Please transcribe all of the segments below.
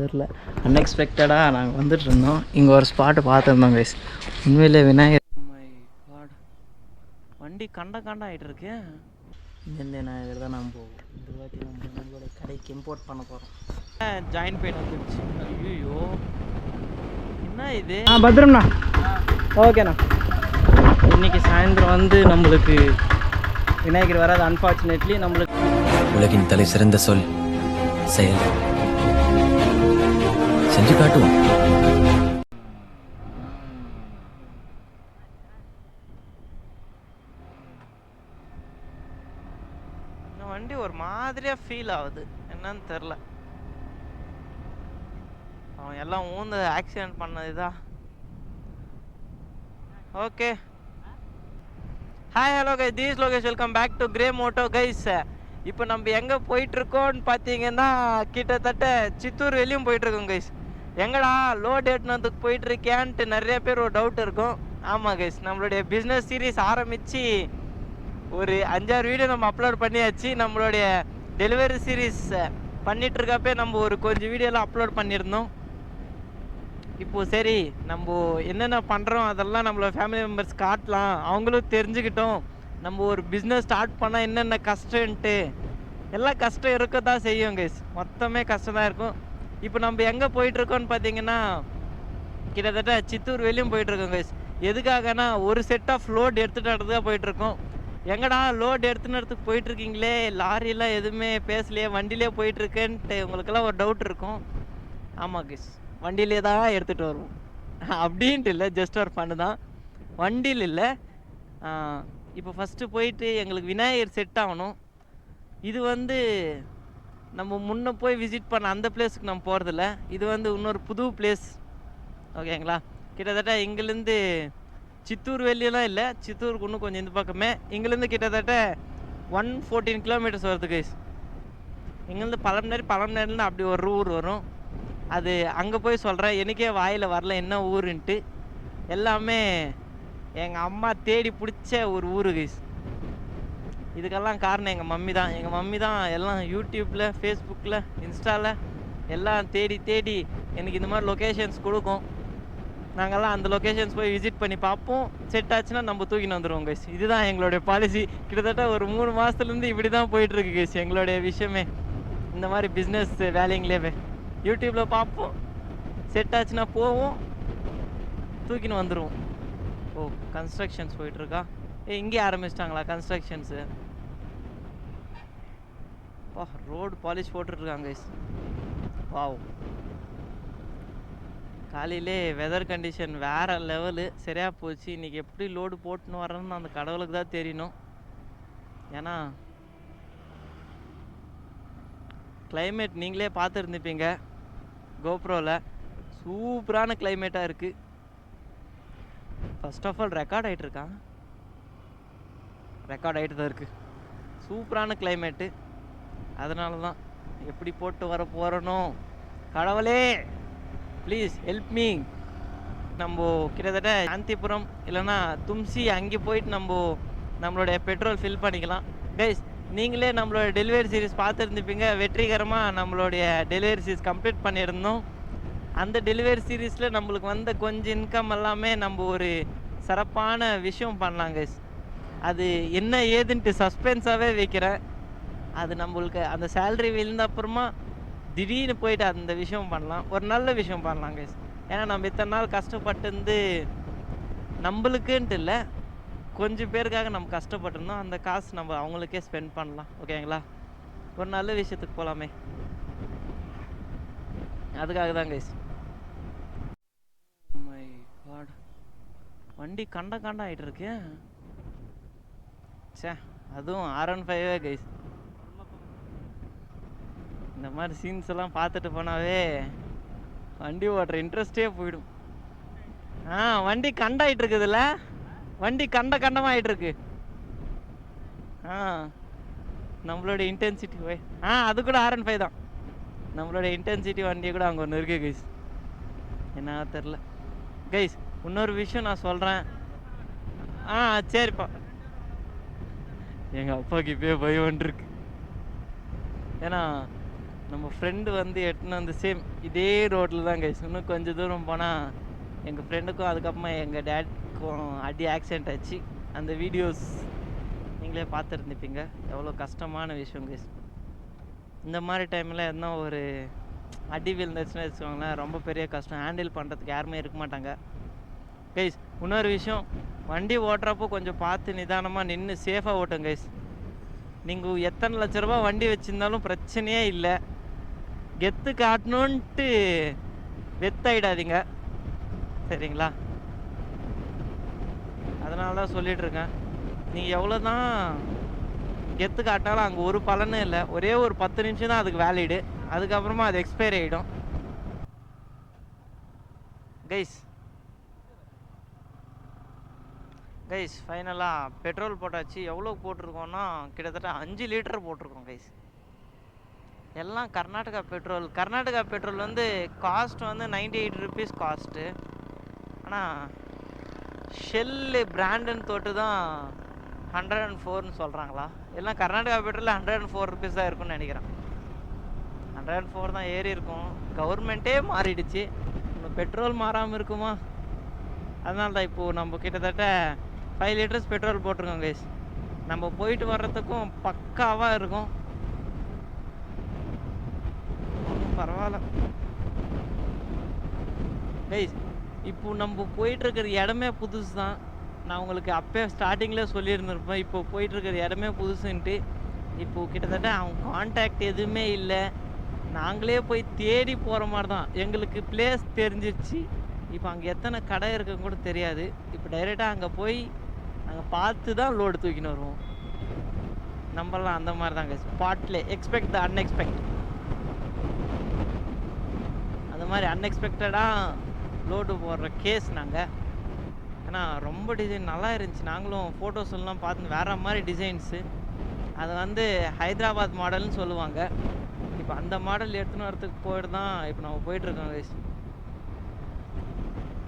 தெரியல, அன்எக்ஸ்பெக்டடாக நாங்கள் வந்துட்டு இருந்தோம். இங்கே ஒரு ஸ்பாட்டு பார்த்துருந்தோம் கைஸ். உண்மையிலே விநாயகர் வண்டி கண்ட ஆகிட்டு இருக்கு. இங்கேருந்து விநாயகர் தான் நம்ம போவோம். இந்த வாட்டி நம்மளோட கடைக்கு இம்போர்ட் பண்ண போகிறோம். ஜாயின் பெயின் வந்துடுச்சு. ஐயோ என்ன இது? பத்திரம்ண்ணா. ஓகேண்ணா. இன்றைக்கி சாயந்தரம் வந்து நம்மளுக்கு விநாயகர் வராது. அன்ஃபார்ச்சுனேட்லி நம்மளுக்கு உலகின் தலை சிறந்த சொல் செயல். செஞ்சு காட்டுவோம். இந்த வண்டி ஒரு மாதிரியா ஃபீல் ஆகுது, என்னன்னு தெரில. அவன் எல்லாம் ஊந்து ஆக்சிடென்ட் பண்ணதுதான். Okay, hi hello guys, this Lokesh, welcome back to Grey Moto guys. இப்போ நம்ம எங்கே போயிட்டுருக்கோன்னு பார்த்தீங்கன்னா கிட்டத்தட்ட சித்தூர் வெளியும் போயிட்டுருக்கோம் கைஸ். எங்கடா லோட் ஏற்றினதுக்கு போயிட்டுருக்கேன்ட்டு நிறைய பேர் ஒரு டவுட் இருக்கும். ஆமாம் கைஸ், நம்மளுடைய பிஸ்னஸ் சீரீஸ் ஆரம்பித்து ஒரு 5-6 வீடியோ நம்ம அப்லோட் பண்ணியாச்சு. நம்மளுடைய டெலிவரி சீரீஸ் பண்ணிகிட்ருக்கப்பே நம்ம ஒரு கொஞ்சம் வீடியோலாம் அப்லோட் பண்ணியிருந்தோம். இப்போது சரி, நம்ம என்னென்ன பண்ணுறோம் அதெல்லாம் நம்மளோட ஃபேமிலி மெம்பர்ஸ் காட்டலாம், அவங்களும் தெரிஞ்சுக்கிட்டோம். நம்ம ஒரு பிஸ்னஸ் ஸ்டார்ட் பண்ணால் என்னென்ன கஷ்டன்ட்டு. எல்லாம் கஷ்டம் இருக்க தான் செய்யும் கைஸ், மொத்தமே கஷ்டம் தான் இருக்கும். இப்போ நம்ம எங்கே போயிட்டுருக்கோன்னு பார்த்தீங்கன்னா கிட்டத்தட்ட சித்தூர் வெளியும் போயிட்டுருக்கோம் கைஸ். எதுக்காகனா ஒரு செட் ஆஃப் லோட் எடுத்துகிட்டு தான் போயிட்டுருக்கோம். எங்கடா லோட் எடுத்துன்னு போயிட்டுருக்கீங்களே, லாரிலாம் எதுவுமே பேசலையே, வண்டியிலே போயிட்டுருக்குன்ட்டு உங்களுக்கெல்லாம் ஒரு டவுட் இருக்கும். ஆமாம் கைஸ், வண்டியிலே தான் எடுத்துகிட்டு வருவோம். அப்படின்ட்டு இல்லை, ஜஸ்ட் ஒரு ஃபன்னு தான். வண்டியில் இல்லை. இப்போ ஃபஸ்ட்டு போயிட்டு எங்களுக்கு விநாயகர் செட் ஆகணும். இது வந்து நம்ம முன்னே போய் விசிட் பண்ண அந்த பிளேஸுக்கு நம்ம போகிறதில்ல. இது வந்து இன்னொரு புது பிளேஸ், ஓகேங்களா. கிட்டத்தட்ட இங்கேருந்து சித்தூர் வெளியெல்லாம் இல்லை, சித்தூருக்கு இன்னும் கொஞ்சம் இந்த பக்கமே. இங்கேருந்து கிட்டத்தட்ட 114 கிலோமீட்டர்ஸ் வருது கைஸ். இங்கேருந்து பழமநேரிலேருந்து அப்படி ஒரு ஊர் வரும். அது அங்கே போய் சொல்கிறேன், எனக்கே வாயில் வரல என்ன ஊருன்ட்டு. எல்லாமே எங்கள் அம்மா தேடி பிடிச்ச ஒரு ஊர் கைஸ். இதுக்கெல்லாம் காரணம் எங்கள் மம்மி தான். எங்கள் மம்மி தான் எல்லாம் யூடியூப்பில், ஃபேஸ்புக்கில், இன்ஸ்டாவில் எல்லாம் தேடி எனக்கு இந்த மாதிரி லொக்கேஷன்ஸ் கொடுக்கும். நாங்கள்லாம் அந்த லொக்கேஷன்ஸ் போய் விசிட் பண்ணி பார்ப்போம். செட் ஆச்சுன்னா நம்ம தூக்கின்னு வந்துடுவோம் கைஸ். இதுதான் எங்களுடைய பாலிசி. கிட்டத்தட்ட ஒரு 3 மாதத்துலேருந்து இப்படி தான் போயிட்டுருக்கு கைஸ் எங்களுடைய விஷயமே. இந்த மாதிரி பிஸ்னஸ் வேலைங்களே யூடியூப்பில் பார்ப்போம், செட் ஆச்சுன்னா போவோம், தூக்கின்னு வந்துடுவோம். ஓ, கன்ஸ்ட்ரக்ஷன்ஸ் போயிட்டுருக்கா. இங்கே ஆரம்பிச்சிட்டாங்களா கன்ஸ்ட்ரக்ஷன்ஸு? ரோடு பாலிஷ் போட்டுட்ருக்காங்க கைஸ். வாவ், காலையிலே வெதர் கண்டிஷன் வேறு லெவலு, சரியாக போச்சு. இன்றைக்கி எப்படி லோடு போட்டுன்னு வரேன்னு அந்த கடவுளுக்கு தான் தெரியணும். ஏன்னா கிளைமேட் நீங்களே பார்த்துருந்துப்பீங்க கோப்ரோவில், சூப்பரான கிளைமேட்டாக இருக்குது. ஃபர்ஸ்ட் ஆஃப் ஆல் ரெக்கார்ட் ஆகிட்டு தான் இருக்குது. சூப்பரான கிளைமேட்டு. அதனால தான் எப்படி போட்டு வர போகிறனோ கடவுளே ப்ளீஸ் ஹெல்ப் மீ. நம்ம கிட்டத்தட்ட சாந்திபுரம் இல்லைன்னா தும்சி அங்கே போயிட்டு நம்மளுடைய பெட்ரோல் ஃபில் பண்ணிக்கலாம் கைஸ். நீங்களே நம்மளோட டெலிவரி சீரிஸ் பார்த்துருந்துப்பீங்க. வெற்றிகரமாக நம்மளுடைய டெலிவரி சீரிஸ் கம்ப்ளீட் பண்ணியிருந்தோம். அந்த டெலிவரி சீரீஸில் நம்மளுக்கு வந்த கொஞ்சம் இன்கம் எல்லாமே நம்ம ஒரு சிறப்பான விஷயம் பண்ணலாம் கைஸ். அது என்ன ஏதுன்ட்டு சஸ்பென்ஸாகவே வைக்கிறேன். அது நம்மளுக்கு அந்த சேலரி விழுந்த அப்புறமா திடீர்னு போயிட்டு அந்த விஷயம் பண்ணலாம், ஒரு நல்ல விஷயம் பண்ணலாம் கைஸ். ஏன்னா நம்ம இத்தனை நாள் கஷ்டப்பட்டு நம்மளுக்குன்ட்டு இல்லை, கொஞ்சம் பேருக்காக நம்ம கஷ்டப்பட்டிருந்தோம். அந்த காசு நம்ம அவங்களுக்கே ஸ்பெண்ட் பண்ணலாம், ஓகேங்களா. ஒரு நல்ல விஷயத்துக்கு போகலாமே, அதுக்காக தான் கைஸ். மை காட், வண்டி கண்ட ஆகிட்டு இருக்கு. சே, அதுவும் R15 கைஸ். இந்த மாதிரி சீன்ஸ் எல்லாம் பார்த்துட்டு போனாவே வண்டி ஓட்டுற இன்ட்ரெஸ்டே போயிடும். வண்டி கண்டாயிட்டு இருக்குதுல்ல, வண்டி கண்டமாகிட்டு இருக்கு. நம்மளோட இன்டென்சிட்டி அது கூட R15 தான். நம்மளோட இன்டென்சிட்டி வண்டியை கூட அங்கே ஒன்று இருக்குது கைஸ், என்ன தெரில கைஸ். இன்னொரு விஷயம் நான் சொல்கிறேன். சரிப்பா, எங்கள் அப்பாவுக்கு இப்போயே பயம் வந்துருக்கு. ஏன்னா நம்ம ஃப்ரெண்டு வந்து எட்டுன்னு வந்து சேம் இதே ரோட்டில் தான் கைஸ். இன்னும் கொஞ்சம் தூரம் போனால் எங்கள் ஃப்ரெண்டுக்கும் அதுக்கப்புறமா எங்கள் டேட்க்கும் அடி ஆக்சிடென்ட் ஆச்சு. அந்த வீடியோஸ் நீங்களே பார்த்துருந்துப்பீங்க. எவ்வளோ கஷ்டமான விஷயம் கைஸ். இந்த மாதிரி டைமில் எதுனா ஒரு அடி விழுந்துச்சுன்னு வச்சுக்கோங்களேன், ரொம்ப பெரிய கஷ்டம். ஹேண்டில் பண்ணுறதுக்கு யாருமே இருக்க மாட்டாங்க கைஸ். இன்னொரு விஷயம், வண்டி ஓட்டுறப்போ கொஞ்சம் பார்த்து நிதானமாக நின்று சேஃபாக ஓட்டுங்க கைஸ். நீங்கள் எத்தனை லட்ச ரூபா வண்டி வச்சுருந்தாலும் பிரச்சனையே இல்லை. கெத்து காட்டணுன்ட்டு வெத்தாயிடாதீங்க, சரிங்களா? அதனால தான் சொல்லிகிட்ருக்கேன், நீங்கள் எவ்வளோ தான் கெத்து காட்டினாலும் அங்கே ஒரு பலனும் இல்லை. ஒரே ஒரு 10 நிமிஷம் தான் அதுக்கு வேலிடு, அதுக்கப்புறமா அது எக்ஸ்பைரி ஆகிடும் கைஸ். கைஸ் ஃபைனலாக பெட்ரோல் போட்டாச்சு. எவ்வளோ போட்டிருக்கோன்னா கிட்டத்தட்ட 5 லிட்டர் போட்டிருக்கோம் கைஸ். எல்லாம் கர்நாடகா பெட்ரோல். கர்நாடகா பெட்ரோல் வந்து காஸ்ட் வந்து 98 ருபீஸ் காஸ்ட்டு. ஆனால் ஷெல்லு பிராண்டுன்னு தொட்டு தான் 104ன்னு சொல்கிறாங்களா? எல்லாம் கர்நாடகா பெட்ரோலில் 104 ருபீஸ் தான் இருக்குன்னு நினைக்கிறேன். 104 தான் ஏறி இருக்கும். கவர்மெண்ட்டே மாறிடுச்சு, இன்னும் பெட்ரோல் மாறாமல் இருக்குமா? அதனால தான் இப்போது நம்ம கிட்டத்தட்ட 5 லிட்டர்ஸ் பெட்ரோல் போட்டிருக்கோம் கைஸ். நம்ம போயிட்டு வர்றதுக்கும் பக்காவாக இருக்கும். பரவாயில்ல கைஸ். இப்போ நம்ம போயிட்டுருக்கிற இடமே புதுசு தான். நான் உங்களுக்கு அப்போ ஸ்டார்டிங்கில் சொல்லியிருந்திருப்பேன், இப்போ போயிட்டுருக்கிற இடமே புதுசுன்ட்டு. இப்போது கிட்டத்தட்ட அவங்க கான்டாக்ட் எதுவுமே இல்லை, நாங்களே போய் தேடி போகிற மாதிரி தான். எங்களுக்கு பிளேஸ் தெரிஞ்சிருச்சு. இப்போ அங்கே எத்தனை கடை இருக்குன்னு கூட தெரியாது. இப்போ டைரெக்டாக அங்கே போய் அங்கே பார்த்து தான் லோடு தூக்கின்னு வருவோம். நம்மளாம் அந்த மாதிரி தாங்க, ஸ்பாட்லே எக்ஸ்பெக்ட் த அன்எக்ஸ்பெக்ட். அந்த மாதிரி அன்எக்ஸ்பெக்டடாக லோடு போடுற கேஸ் நாங்கள். ஏன்னா ரொம்ப டிசைன் நல்லா இருந்துச்சு. நாங்களும் ஃபோட்டோஸ் எல்லாம் பார்த்து வேறு மாதிரி டிசைன்ஸு. அது வந்து ஹைதராபாத் மாடல்னு சொல்லுவாங்க. இப்போ அந்த மாடல் எடுத்துன்னு வரத்துக்கு போயிட்டு தான் இப்போ நம்ம போயிட்டுருக்கோம் கைஸ்.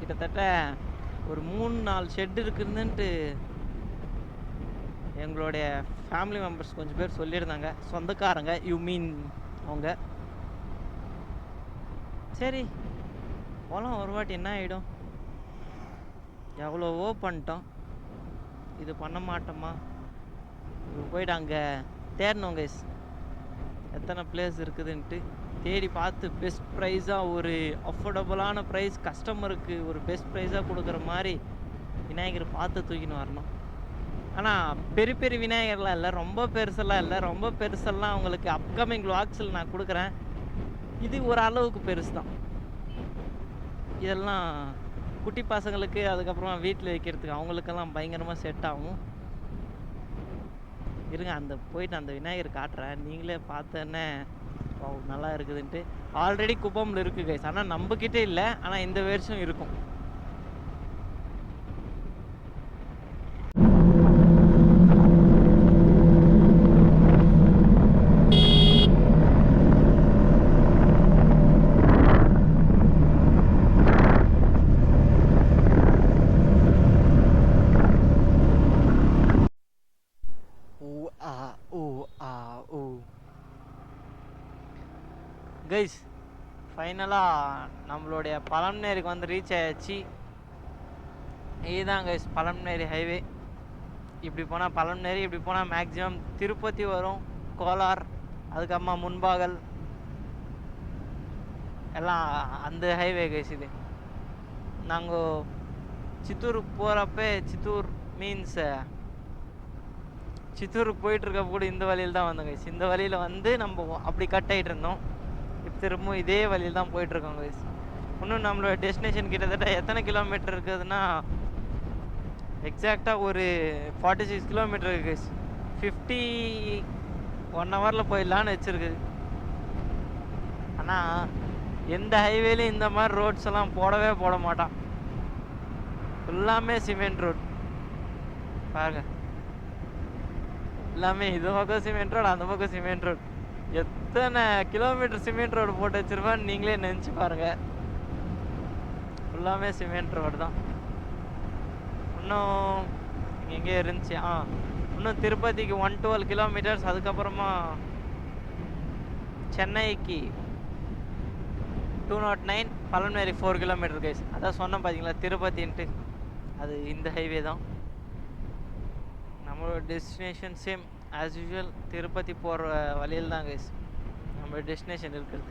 கிட்டத்தட்ட ஒரு 3-4 ஷெட் இருக்குதுன்ட்டு எங்களுடைய ஃபேமிலி மெம்பர்ஸ் கொஞ்சம் பேர் சொல்லியிருந்தாங்க, சொந்தக்காரங்க, யூ மீன் அவங்க. சரி போகலாம் ஒரு வாட்டி, என்ன ஆகிடும்? எவ்வளவோ பண்ணிட்டோம், இது பண்ண மாட்டோமா? இப்போ போய்ட்டு அங்கே தேடணும் கைஸ், எத்தனை பிளேஸ் இருக்குதுன்ட்டு தேடி பார்த்து பெஸ்ட் ப்ரைஸாக, ஒரு அஃபோர்டபுளான ப்ரைஸ், கஸ்டமருக்கு ஒரு பெஸ்ட் ப்ரைஸாக கொடுக்குற மாதிரி விநாயகர் பார்த்து தூக்கின்னு வரணும். ஆனால் பெரிய பெரிய விநாயகர்லாம் இல்லை, ரொம்ப பெருசெல்லாம் இல்லை. ரொம்ப பெருசெல்லாம் உங்களுக்கு அப்கமிங் விளாக்ஸில் நான் கொடுக்குறேன். இது ஒரு அளவுக்கு பெருசு தான். இதெல்லாம் குட்டி பசங்களுக்கு, அதுக்கப்புறமா வீட்டில் வைக்கிறதுக்கு அவங்களுக்கெல்லாம் பயங்கரமாக செட் ஆகும். இருங்க அந்த போயிட்டு அந்த விநாயகர் காட்டுறேன், நீங்களே பார்த்தோன்னே நல்லா இருக்குதுன்ட்டு. ஆல்ரெடி குப்பமில் இருக்குது கைஸ், ஆனால் நம்மக்கிட்டே இல்லை, ஆனால் இந்த வருஷம் இருக்கும். கைஸ் ஃபைனலாக நம்மளுடைய பழம்நேரிக்கு வந்து ரீச் ஆயாச்சு. இதுதான் கைஸ் பழம்நேரி ஹைவே. இப்படி போனால் பழம்நேரி, இப்படி போனால் மேக்ஸிமம் திருப்பதி வரும், கோலார், அதுக்கப்புறமா முன்பாகல், எல்லாம் அந்த ஹைவே கைஸ். இது நாங்கள் சித்தூருக்கு போகிறப்ப, சித்தூர் மீன்ஸ் சித்தூருக்கு போயிட்டுருக்க கூட இந்த வழியில் தான் வந்தோம் கைஸ். இந்த வழியில் வந்து நம்ம அப்படி கட் ஆகிட்டு இருந்தோம். இப்போ திரும்பவும் இதே வழியில் தான் போயிட்டுருக்கோம் கைஸ். இன்னும் நம்மளோட டெஸ்டினேஷன் கிட்டத்தட்ட எத்தனை கிலோமீட்டர் இருக்குதுன்னா, எக்ஸாக்டாக ஒரு 46 கிலோமீட்டர் இருக்குது கைஸ். 51 ஹவரில் போயிடலான்னு வச்சுருக்குது. ஆனால் எந்த ஹைவேலையும் இந்த மாதிரி ரோட்ஸ் எல்லாம் போட மாட்டான். எல்லாமே சிமெண்ட் ரோட் பாருங்க. எல்லாமே இது பக்கம் சிமெண்ட் ரோடு, அந்த பக்கம் சிமெண்ட் ரோடு. எத்தனை கிலோமீட்டர் சிமெண்ட் ரோடு போட்டு வச்சிருப்பான்னு நீங்களே நினச்சி பாருங்கள். ஃபுல்லாமே சிமெண்ட் ரோடு தான். இன்னும் எங்கே இருந்துச்சு, இன்னும் திருப்பதிக்கு 112 கிலோமீட்டர்ஸ். அதுக்கப்புறமா சென்னைக்கு 209, பழனேரி 4 கிலோமீட்டர் கைஸ். அதான் சொன்னேன் பார்த்தீங்களா திருப்பதின்ட்டு, அது இந்த ஹைவே தான். நம்மளோட destination same as usual Tirupati போகிற வழியில் தான் கைஸ் நம்மளோட டெஸ்டினேஷன் இருக்குது.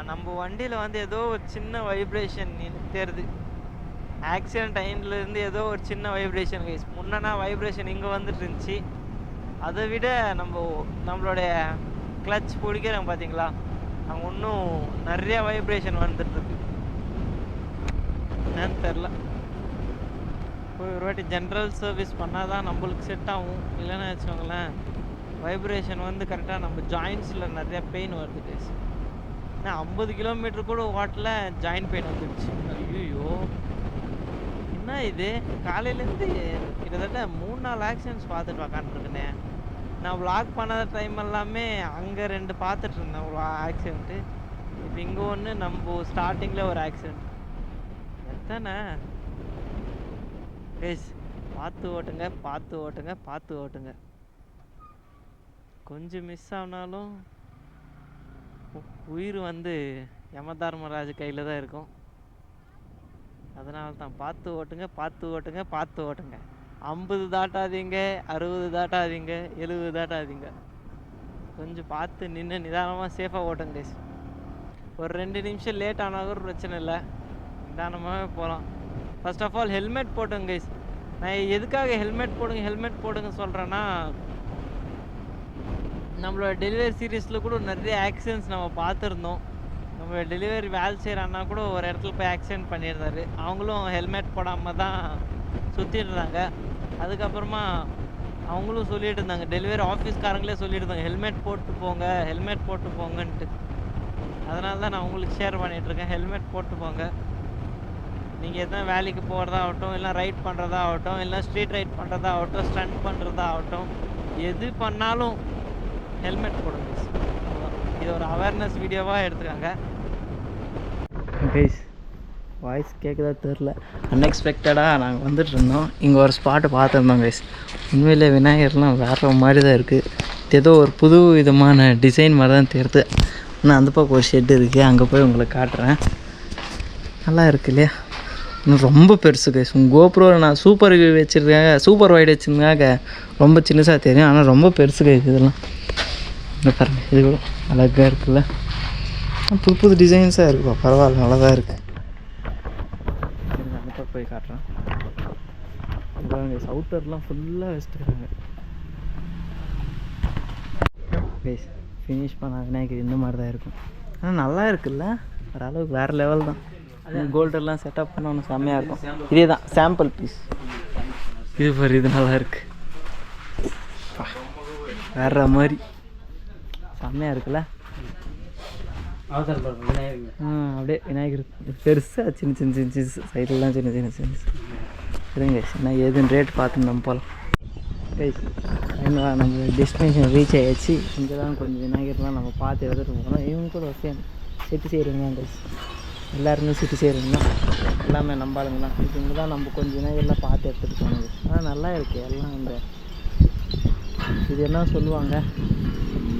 நம்ம வண்டியில் வந்து ஏதோ ஒரு சின்ன வைப்ரேஷன் தெரியுது. ஆக்சிடென்ட் டைம்லேருந்து ஏதோ ஒரு சின்ன வைப்ரேஷன் கைஸ். முன்னா வைப்ரேஷன் இங்கே வந்துட்டு இருந்துச்சு. அதை விட நம்மளுடைய கிளச் பிடிக்கிறோம் பார்த்தீங்களா, அங்கே இன்னும் நிறைய வைப்ரேஷன் வந்துட்டுருக்கு. என்னன்னு தெரில. ஒரு வாட்டி ஜென்ரல் சர்வீஸ் பண்ணால் தான் நம்மளுக்கு செட் ஆகும். இல்லைன்னு வச்சுக்கோங்களேன், வைப்ரேஷன் வந்து கரெக்டாக நம்ம ஜாயின்ஸில் நிறையா பெயின் வருது கைஸ். ஏன்னா 50 கிலோமீட்டர் கூட ஓட்டல ஜாயின்ட் பெயின் வந்துடுச்சு. ஐயோ என்ன இது, காலையிலேருந்து கிட்டத்தட்ட 3-4 ஆக்சிடென்ட்ஸ் பார்த்துட்டு உக்காந்துருக்கேனே. நான் விளாக் பண்ணாத டைம் எல்லாமே அங்கே 2 பார்த்துட்டு இருந்தேன் ஆக்சிடென்ட்டு. இப்போ இங்கே ஒன்று, நம்ம ஸ்டார்டிங்கில் ஒரு ஆக்சிடென்ட். எத்தனை கைஸ், பார்த்து ஓட்டுங்க, பார்த்து ஓட்டுங்க, பார்த்து ஓட்டுங்க. கொஞ்சம் மிஸ் ஆனாலும் உயிர் வந்து யமதர்மராஜ் கையில் தான் இருக்கும். அதனால தான் பார்த்து ஓட்டுங்க, பார்த்து ஓட்டுங்க, பார்த்து ஓட்டுங்க. 50 தாட்டாதீங்க, 60 தாட்டாதீங்க, 70 தாட்டாதீங்க. கொஞ்சம் பார்த்து நின்று நிதானமாக சேஃபாக ஓட்டுங்க கைஸ். ஒரு 2 நிமிஷம் லேட் ஆனால் கூட பிரச்சனை இல்லை, நிதானமாகவே போகலாம். ஃபர்ஸ்ட் ஆஃப் ஆல் ஹெல்மெட் போட்டுங்க கைஸ். நான் எதுக்காக ஹெல்மெட் போடுங்க சொல்கிறேன்னா, நம்மளோட டெலிவரி சீரீஸில் கூட நிறைய ஆக்சிடென்ட்ஸ் நம்ம பார்த்துருந்தோம். நம்மளோட டெலிவரி வேலை செய்கிற அண்ணா கூட ஒரு இடத்துல போய் ஆக்சிடென்ட் பண்ணியிருந்தாரு. அவங்களும் ஹெல்மெட் போடாமல் தான் சுற்றிட்டு இருந்தாங்க. அதுக்கப்புறமா அவங்களும் சொல்லிட்டு இருந்தாங்க, டெலிவரி ஆஃபீஸ்காரங்களே சொல்லிட்டு இருந்தாங்க ஹெல்மெட் போட்டு போங்கன்ட்டு. அதனால தான் நான் உங்களுக்கு ஷேர் பண்ணிகிட்ருக்கேன், ஹெல்மெட் போட்டு போங்க. நீங்கள் எதனா வேலைக்கு போகிறதா ஆகட்டும், இல்லை ரைட் பண்ணுறதா ஆகட்டும், இல்லை ஸ்ட்ரீட் ரைட் பண்ணுறதா ஆகட்டும், ஸ்டண்ட் பண்ணுறதா ஆகட்டும், எது பண்ணாலும் ஹெல்மெட் போடுங்க. இது ஒரு அவேர்னஸ் வீடியோவாக எடுத்துக்காங்க கைஸ். வாய்ஸ் கேட்குதா தெரில, அன்எக்ஸ்பெக்டடாக நாங்கள் வந்துட்டு இருந்தோம். இங்கே ஒரு ஸ்பாட்டை பார்த்துருந்தோம் கைஸ். உண்மையிலே விநாயகர்லாம் வேறு மாதிரி தான் இருக்குது. ஏதோ ஒரு புது விதமான டிசைன் மாதிரி தான் தெரியுது. ஆனால் அந்த பக்கம் ஒரு ஷெட் இருக்குது, அங்கே போய் உங்களுக்கு காட்டுறேன். நல்லா இருக்கு இல்லையா? இன்னும் ரொம்ப பெருசு கைஸ். உங்கள் கோப்ரோவில் நான் சூப்பர் வைட் வச்சுருந்தாங்க ரொம்ப சின்னதாக தெரியும், ஆனால் ரொம்ப பெருசு கைஸ். இதெல்லாம் இங்கே பாருங்கள், இது கூட அழகாக இருக்குல்ல, புது டிசைன்ஸாக இருக்குப்பா, பரவாயில்ல, நல்லா தான் இருக்குது. அந்த பக்கம் போய் காட்டுறேன். அவுட்டர்லாம் ஃபுல்லாக வச்சுருக்காங்க கைஸ். ஃபினிஷ் பண்ண விநாயகர் இந்த மாதிரி தான் இருக்கும். ஆனால் நல்லா இருக்குல்ல, ஓரளவுக்கு வேறு லெவல் தான். கோல்டெல்லாம் செட்டப் பண்ண ஒன்று செம்மையாக இருக்கும். இதே தான் சாம்பிள் பீஸ். இது பாரு, இது நல்லா இருக்கு, வேற மாதிரி செம்மையாக இருக்குல்ல. அப்படியே விநாயகர் பெருசாக சின்ன சின்ன சின்ன சின்ன சைட்லாம் சின்ன சின்ன சின்ன சரிங்க. நான் எதுன்னு ரேட் பார்த்து நம்ம போகலாம் கைஸ். நம்ம டெஸ்டினேஷன் ரீச் ஆகிடுச்சு. இங்கே தான் கொஞ்சம் விநாயகர்லாம் நம்ம பார்த்து எடுத்துகிட்டு போகணும். இவங்க கூட சேம் செட்டு செய்கிறவங்க தான் கைஸ், எல்லாருமே சிட்டி செய்கிறவங்க தான், எல்லாமே நம்பாளுங்க தான். இங்கே தான் நம்ம கொஞ்சம் விநாயகர்லாம் பார்த்து எடுத்துகிட்டு போனது. ஆனால் நல்லா இருக்குது எல்லாம். அந்த இது என்ன சொல்லுவாங்க,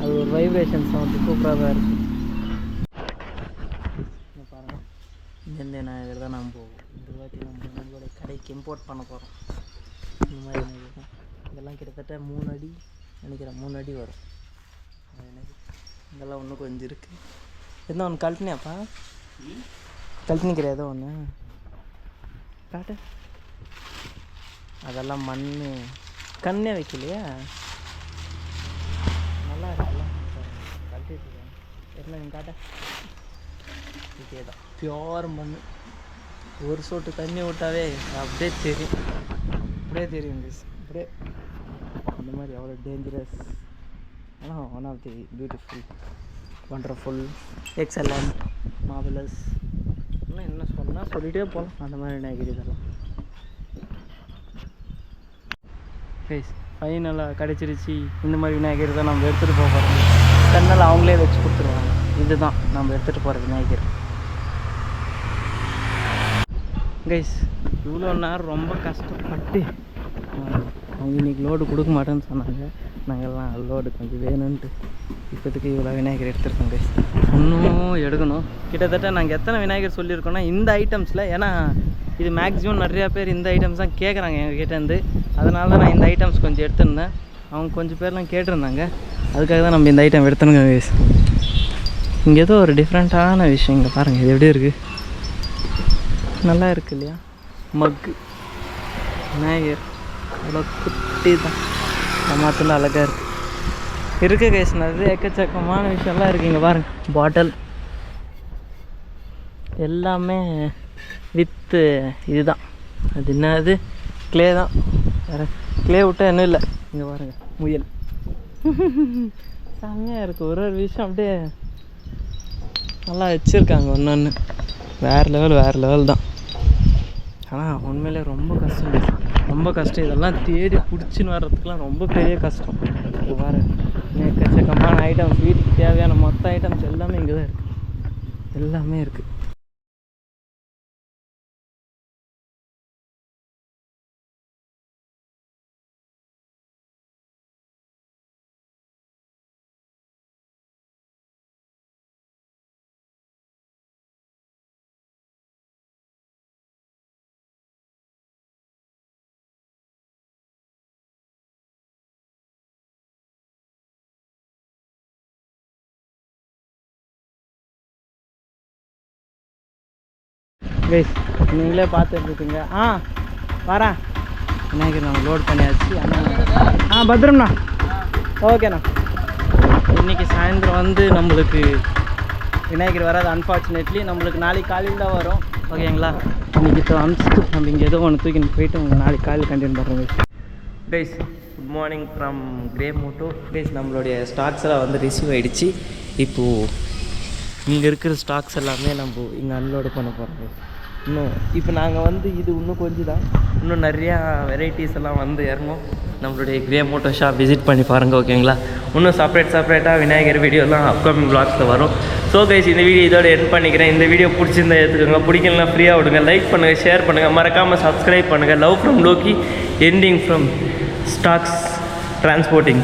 அது ஒரு வைப்ரேஷன் சவுண்டு சூப்பராக தான் இருக்குது. பாருங்கள், இந்த விநாயகர் தான் நம்ம இந்த வாட்டி நம்மளோட கடைக்கு இம்போர்ட் பண்ண போகிறோம். இந்த மாதிரி விநாயகர் தான். இதெல்லாம் கிட்டத்தட்ட 3 அடி நினைக்கிறேன், 3 அடி வரும். இதெல்லாம் இன்னும் கொஞ்சம் இருக்குது. எந்த ஒன்று கழட்டினியாப்பா? கழட்டினிக்கிற ஏதோ ஒன்று காட்டு. அதெல்லாம் மண் கண்ணே வைக்கலையா? நல்லா இருக்குல்ல, கழட்டிட்டு என்ன காட்ட. இதே தான் பியோர் மண். ஒரு சொட்டு தண்ணி விட்டாவே அப்படியே தெரியும், அப்படியே தெரியும் கைஸ். அப்படியே இந்த மாதிரி எவ்வளோ டேஞ்சரஸ், ஆனால் one of the beautiful, wonderful, excellent, marvellous, இன்னும் என்ன சொன்னால் சொல்லிகிட்டே போகலாம். அந்த மாதிரி விநாயகர் இதெல்லாம் கைஸ். ஃபைனலாக கிடச்சிருச்சு. இந்த மாதிரி விநாயகர் தான் நம்ம எடுத்துகிட்டு போக போகிறோம். கண்ணால் அவங்களே வச்சு கொடுத்துருவாங்க. இதுதான் நம்ம எடுத்துகிட்டு போகிற விநாயகர் கைஸ். இவ்வளோ நேரம் ரொம்ப கஷ்டப்பட்டு அவங்க இன்றைக்கி லோடு கொடுக்க மாட்டேன்னு சொன்னாங்க. நாங்கள்லாம் லோடு கொஞ்சம் வேணும்ன்ட்டு இப்போதைக்கு இவ்வளோ விநாயகர் எடுத்துருக்கோம் கைஸ். இன்னும் எடுக்கணும். கிட்டத்தட்ட நாங்கள் எத்தனை விநாயகர் சொல்லியிருக்கோன்னா இந்த ஐட்டம்ஸில், ஏன்னா இது மேக்ஸிமம் நிறையா பேர் இந்த ஐட்டம்ஸ் தான் கேட்குறாங்க எங்ககிட்டேருந்து. அதனால தான் நான் இந்த ஐட்டம்ஸ் கொஞ்சம் எடுத்துருந்தேன். அவங்க கொஞ்சம் பேர்லாம் கேட்டிருந்தாங்க, அதுக்காக தான் நம்ம இந்த ஐட்டம் எடுத்துனுங்க கைஸ். இங்கே ஏதோ ஒரு டிஃப்ரெண்ட்டான விஷயம் இங்கே பாருங்கள். இது எப்படி இருக்குது, நல்லா இருக்குது இல்லையா? மக்கு விநாயகர் அவ்வளோ குட்டி தான், மாற்றினா அழகாக இருக்குது கைஸ். நிறைய எக்கச்சக்கமான விஷயம்லாம் இருக்குது இங்கே பாருங்கள். பாட்டில் எல்லாமே வித்து இதுதான், அது என்னது க்ளே தான், வேறு க்ளே விட்டால் என்ன இல்லை. இங்கே பாருங்கள் முயல் செம்மையாக இருக்குது. ஒரு விஷயம் அப்படியே நல்லா வச்சுருக்காங்க ஒன்று ஒன்று. வேறு லெவல் தான். ஆனால் உண்மையிலே ரொம்ப கஷ்டம், ரொம்ப கஷ்டம். இதெல்லாம் தேடி பிடிச்சின்னு வர்றதுக்குலாம் ரொம்ப பெரிய கஷ்டம். இது பாருங்க, எக்கச்சக்கமான ஐட்டம்ஸ், வீட்டுக்கு தேவையான மொத்த ஐட்டம்ஸ் எல்லாமே இங்கே தான் இருக்குது. எல்லாமே இருக்குது. கைஸ் நீங்களே பார்த்துட்ருக்கீங்க. வரேன். விநாயகர் நம்ம லோட் பண்ணியாச்சு. பத்திரம்ண்ணா. ஓகேண்ணா. இன்றைக்கி சாயந்தரம் வந்து நம்மளுக்கு விநாயகர் வராது அன்ஃபார்ச்சுனேட்லி. நம்மளுக்கு நாளைக்கு காலையில் தான் வரும். ஓகேங்களா? இன்றைக்கி அனுப்பிச்சிட்டு நம்ம இங்கே ஏதோ ஒன்று தூக்கின்னு போயிட்டு உங்கள் நாளைக்கு காலையில் கண்டினியூ பண்ணுறோம் guys. Good morning from grey Moto guys. நம்மளுடைய ஸ்டாக்ஸ் எல்லாம் வந்து ரிசீவ் ஆகிடுச்சு. இப்போது இங்கே இருக்கிற ஸ்டாக்ஸ் எல்லாமே நம்ம இங்கே அன்லோடு பண்ண போகிறோம். இன்னும் இப்போ நாங்கள் வந்து இது இன்னும் கொஞ்சம் தான், இன்னும் நிறையா வெரைட்டிஸ் எல்லாம் வந்து இறங்கும். நம்மளுடைய கிரே மோட்டோ ஷாப் விசிட் பண்ணி பாருங்கள். ஓகேங்களா? இன்னும் செப்பரேட்டாக விநாயகர் வீடியோலாம் அப்கமிங் வ்ளாக்ஸில் வரும். ஸோ கைஸ், இந்த வீடியோ இதோட எண்ட் பண்ணிக்கிறேன். இந்த வீடியோ பிடிச்சிருந்தா எடுத்துக்கோங்க, பிடிக்கலாம் ஃப்ரீயாக விடுங்க. லைக் பண்ணுங்கள், ஷேர் பண்ணுங்கள், மறக்காமல் சப்ஸ்கிரைப் பண்ணுங்கள். Love from Loki, ending from stocks transporting.